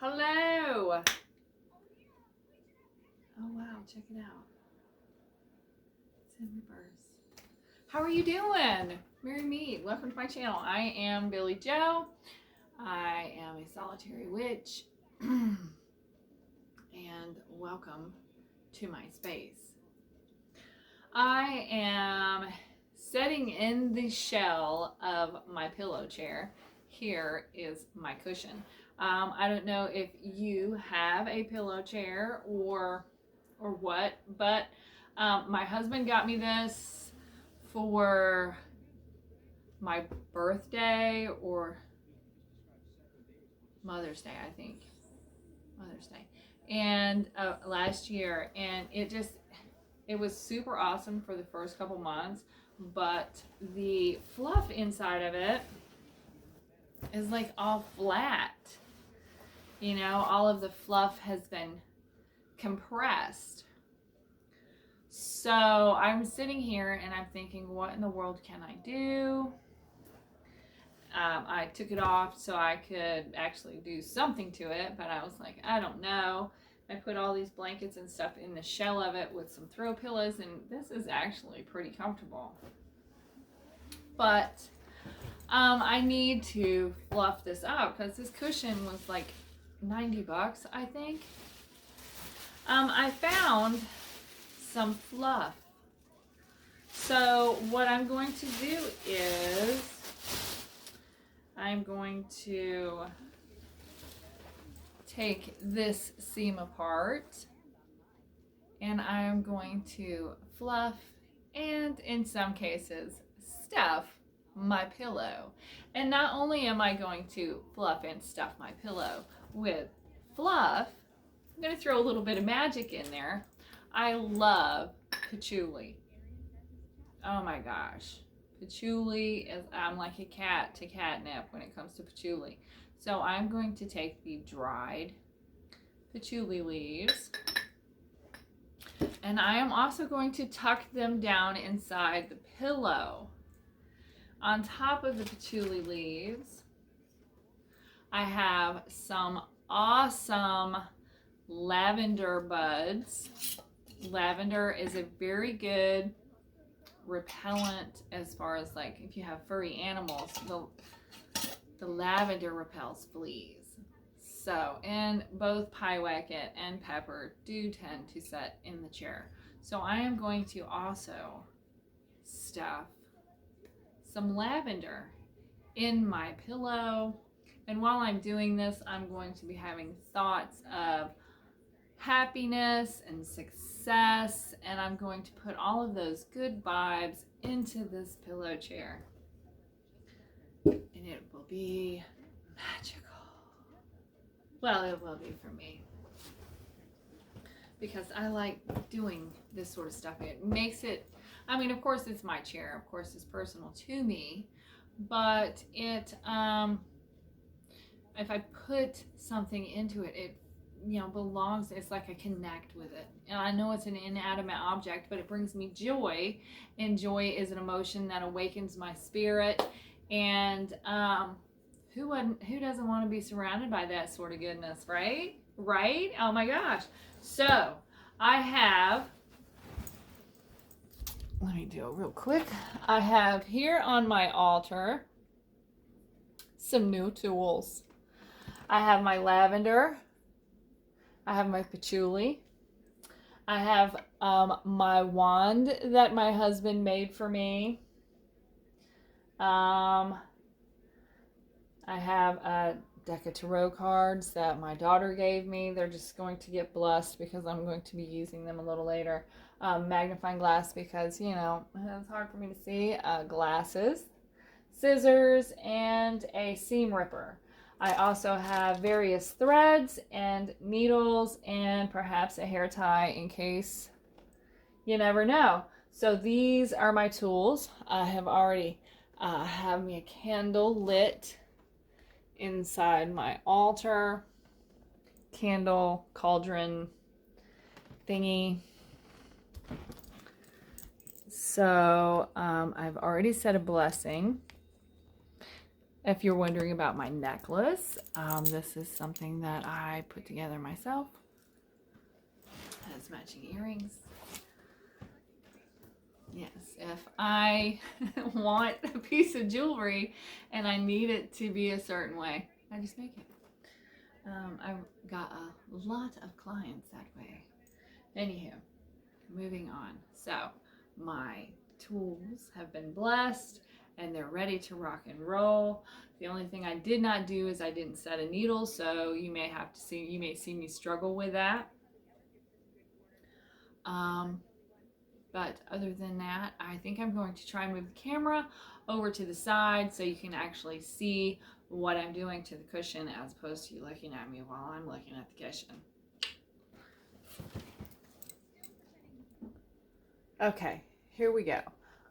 Hello. Oh wow, check it out. It's in reverse. How are you doing? Merry meet. Welcome to my channel. I am Billy Joe. I am a solitary witch. And welcome to my space. I am sitting in the shell of my pillow chair. Here is my cushion. I don't know if you have a pillow chair or what, but my husband got me this for my birthday or Mother's Day, I think. Mother's Day. And last year, and it was super awesome for the first couple months, but the fluff inside of it is like all flat. You know, all of the fluff has been compressed. So I'm sitting here and I'm thinking, what in the world can I do? I took it off so I could actually do something to it, but I was like, I don't know. I put all these blankets and stuff in the shell of it with some throw pillows, and this is actually pretty comfortable. But I need to fluff this up because this cushion was like $90, I think. I found some fluff. So what I'm going to do is I'm going to take this seam apart and I am going to fluff and in some cases stuff my pillow. And not only am I going to fluff and stuff my pillow with fluff, I'm going to throw a little bit of magic in there. I love patchouli. Oh my gosh. Patchouli is, I'm like a cat to catnip when it comes to patchouli. So I'm going to take the dried patchouli leaves and I am also going to tuck them down inside the pillow. On top of the patchouli leaves, I have some awesome lavender buds. Lavender is a very good repellent as far as like if you have furry animals, the lavender repels fleas. So, and both piewacket and pepper do tend to set in the chair. So I am going to also stuff some lavender in my pillow. And while I'm doing this, I'm going to be having thoughts of happiness and success, and I'm going to put all of those good vibes into this pillow chair. And it will be magical. Well, it will be for me. Because I like doing this sort of stuff. It makes it, I mean, of course it's my chair. Of course it's personal to me. But it, if I put something into it, it, you know, belongs, it's like I connect with it. And I know it's an inanimate object, but it brings me joy. And joy is an emotion that awakens my spirit. And who doesn't want to be surrounded by that sort of goodness, right? Right? Oh my gosh. So I have, let me do it real quick. I have here on my altar some new tools. I have my lavender. I have my patchouli. I have my wand that my husband made for me. I have a deck of tarot cards that my daughter gave me. They're just going to get blessed because I'm going to be using them a little later. Magnifying glass because, you know, it's hard for me to see. Glasses, scissors, and a seam ripper. I also have various threads and needles and perhaps a hair tie in case you never know. So these are my tools. I have already have me a candle lit inside my altar, candle, cauldron thingy. So I've already said a blessing. If you're wondering about my necklace, this is something that I put together myself. It has matching earrings. Yes, if I want a piece of jewelry and I need it to be a certain way, I just make it. I've got a lot of clients that way. Anywho, moving on. So my tools have been blessed and they're ready to rock and roll. The only thing I did not do is I didn't set a needle, so you may see me struggle with that. But other than that, I think I'm going to try and move the camera over to the side so you can actually see what I'm doing to the cushion as opposed to you looking at me while I'm looking at the cushion. Okay, here we go.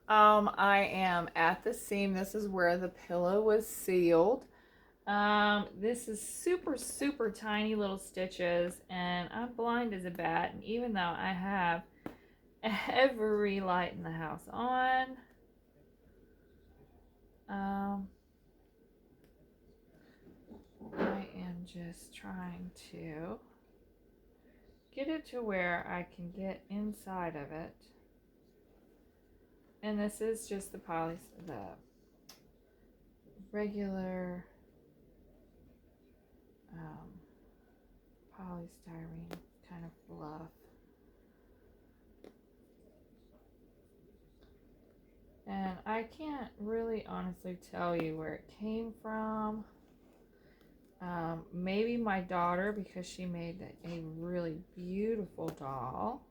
I am at the seam. This is where the pillow was sealed. This is super, super tiny little stitches, and I'm blind as a bat, and even though I have every light in the house on, I am just trying to get it to where I can get inside of it. And this is just the regular polystyrene kind of fluff. And I can't really honestly tell you where it came from. Maybe my daughter, because she made a really beautiful doll.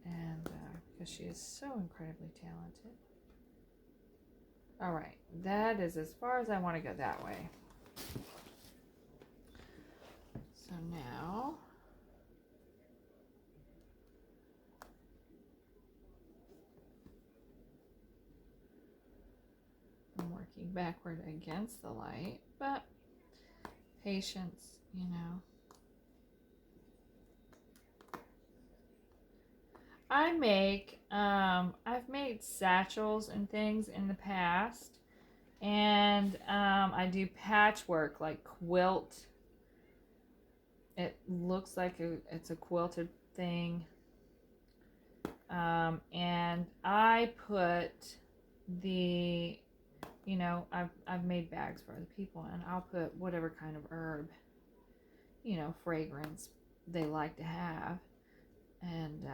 And because she is so incredibly talented. All right, that is as far as I want to go that way. So now I'm working backward against the light, but patience, you know. I've made satchels and things in the past, and I do patchwork, like quilt. It looks like it's a quilted thing, and I put the, you know, I've made bags for other people, and I'll put whatever kind of herb, you know, fragrance they like to have, and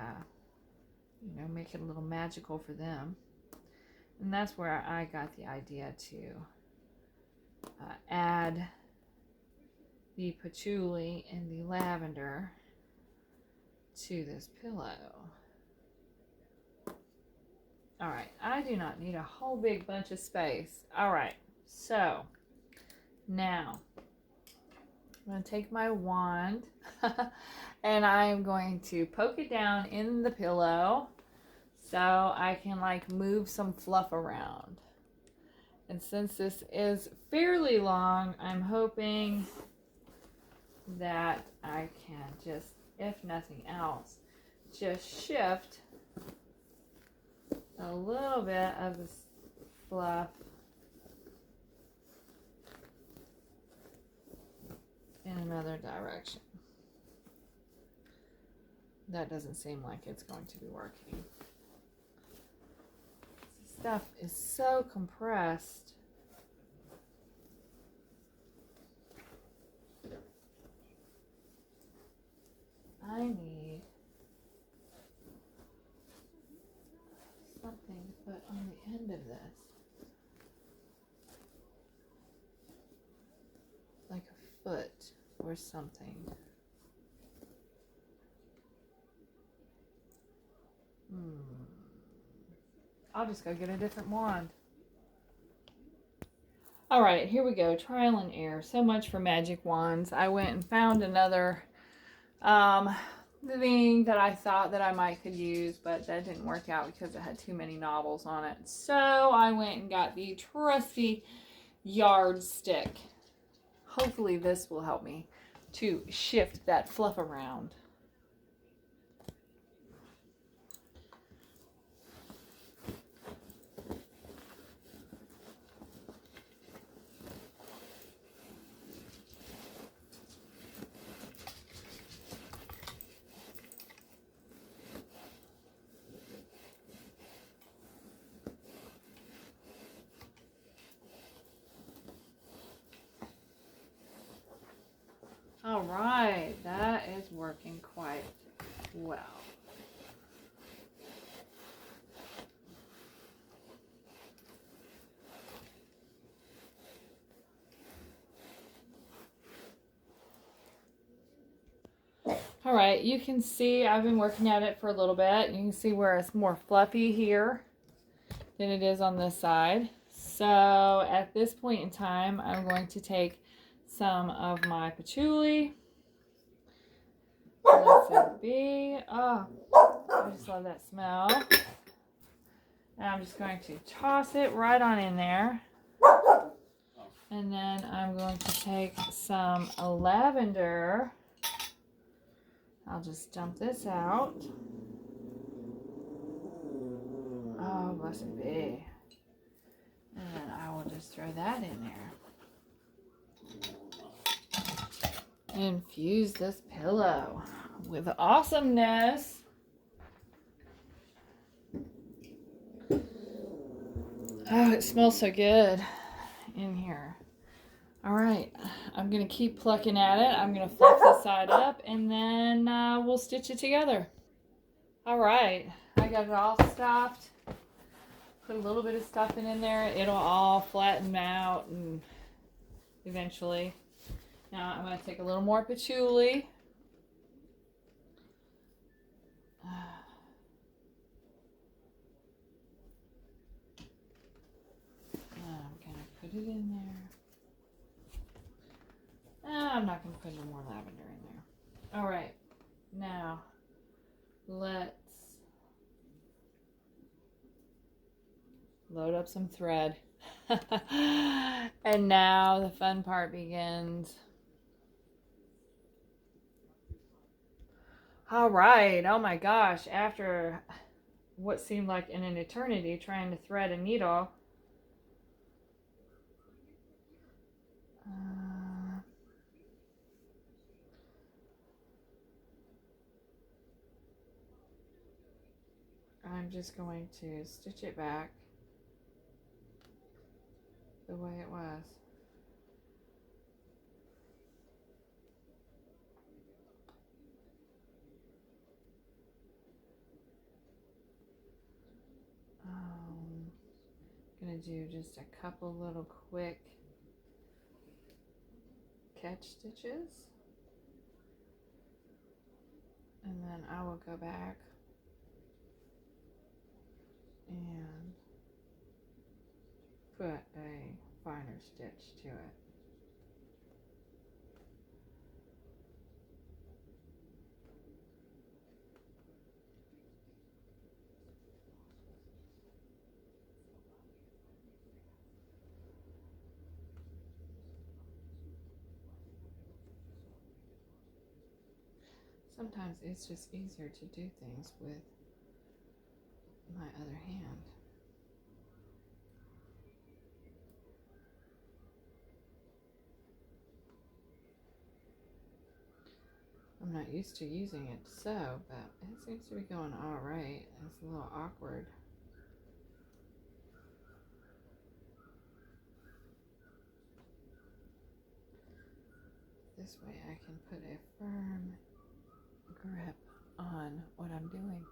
you know, make it a little magical for them. And that's where I got the idea to add the patchouli and the lavender to this pillow. All right, I do not need a whole big bunch of space. All right, so now I'm going to take my wand and I'm going to poke it down in the pillow so I can like move some fluff around. And since this is fairly long, I'm hoping that I can just, if nothing else, just shift a little bit of this fluff in another direction. That doesn't seem like it's going to be working. This stuff is so compressed. I need something to put on the end of this. Like a foot or something. I'll just go get a different wand. All right, here we go. Trial and error. So much for magic wands. I went and found another thing that I thought that I might could use, but that didn't work out because it had too many novels on it. So I went and got the trusty yardstick. Hopefully this will help me to shift that fluff around. working quite well. All right, you can see I've been working at it for a little bit. You can see where it's more fluffy here than it is on this side. So at this point in time, I'm going to take some of my patchouli. Let it be. Oh, I just love that smell. And I'm just going to toss it right on in there. And then I'm going to take some lavender. I'll just dump this out. Oh, blessed be. And then I will just throw that in there. Infuse this pillow with awesomeness. Oh, it smells so good in here. All right, I'm going to keep plucking at it. I'm going to fluff this side up, and then we'll stitch it together. All right, I got it all stuffed. Put a little bit of stuffing in there. It'll all flatten out and eventually. Now I'm going to take a little more patchouli. I'm going to put it in there. I'm not going to put any more lavender in there. All right, now let's load up some thread. And now the fun part begins. All right, oh my gosh, after what seemed like an eternity trying to thread a needle, I'm just going to stitch it back the way it was. I'm going to do just a couple little quick catch stitches. And then I will go back and put a finer stitch to it. Sometimes it's just easier to do things with my other hand. I'm not used to using it so, but it seems to be going all right. It's a little awkward. This way I can put a firm grip on what I'm doing.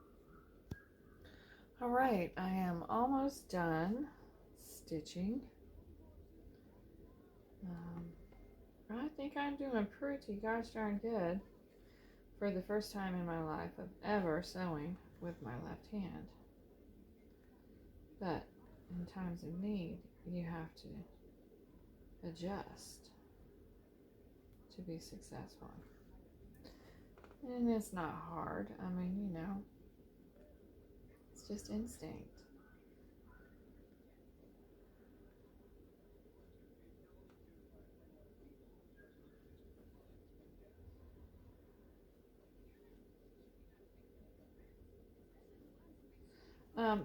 All right, I am almost done stitching. I think I'm doing pretty gosh darn good for the first time in my life of ever sewing with my left hand. But in times of need, you have to adjust to be successful. And it's not hard. I mean, you know, it's just instinct.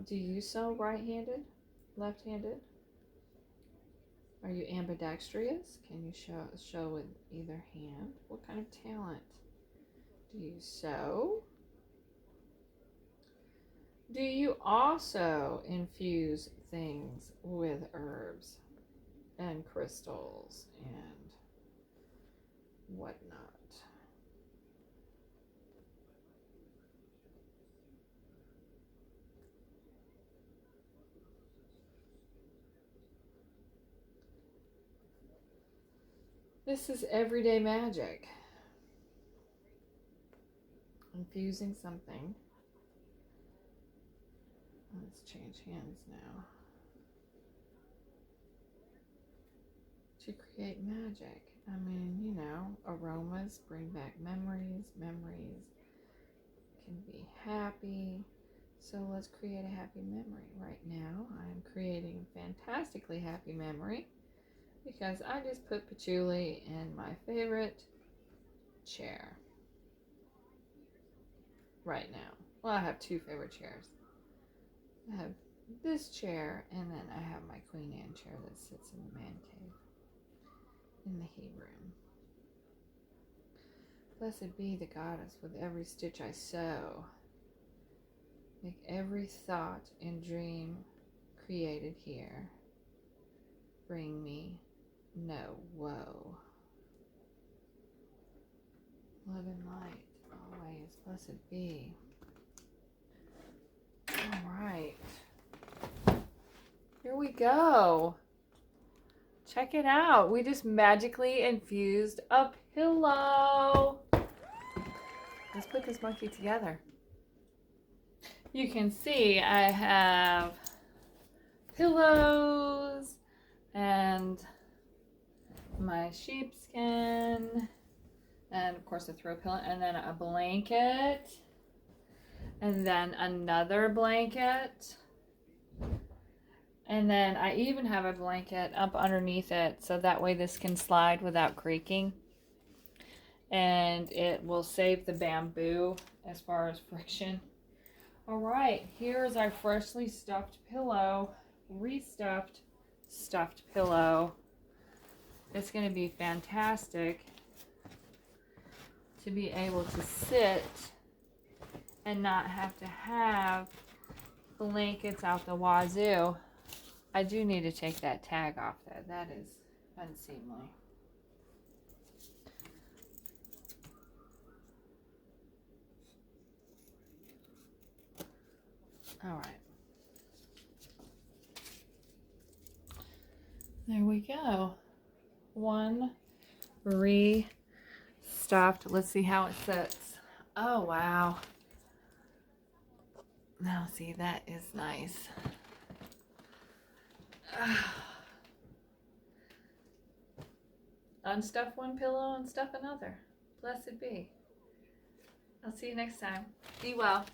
Do you sew right-handed, left-handed? Are you ambidextrous? Can you sew with either hand? What kind of talent? Do you sew? Do you also infuse things with herbs and crystals and whatnot? This is everyday magic. Infusing something. Let's change hands now. To create magic. I mean, you know, aromas bring back memories. Memories can be happy. So let's create a happy memory. Right now, I'm creating a fantastically happy memory because I just put patchouli in my favorite chair right now. Well, I have two favorite chairs. I have this chair, and then I have my Queen Anne chair that sits in the man cave in the heat room. Blessed be the goddess with every stitch I sew. Make every thought and dream created here bring me no woe. Love and light always, blessed be. All right. Here we go. Check it out. We just magically infused a pillow. Let's put this monkey together. You can see I have pillows and my sheepskin and of course a throw pillow and then a blanket and then another blanket. And then I even have a blanket up underneath it so that way this can slide without creaking. And it will save the bamboo as far as friction. All right, here's our freshly stuffed pillow, restuffed, stuffed pillow. It's going to be fantastic to be able to sit and not have to have blankets out the wazoo. I do need to take that tag off though. That is unseemly. All right. There we go. One re-stuffed. Let's see how it sits. Oh, wow. Now see, that is nice. Unstuff one pillow, unstuff another. Blessed be. I'll see you next time. Be well.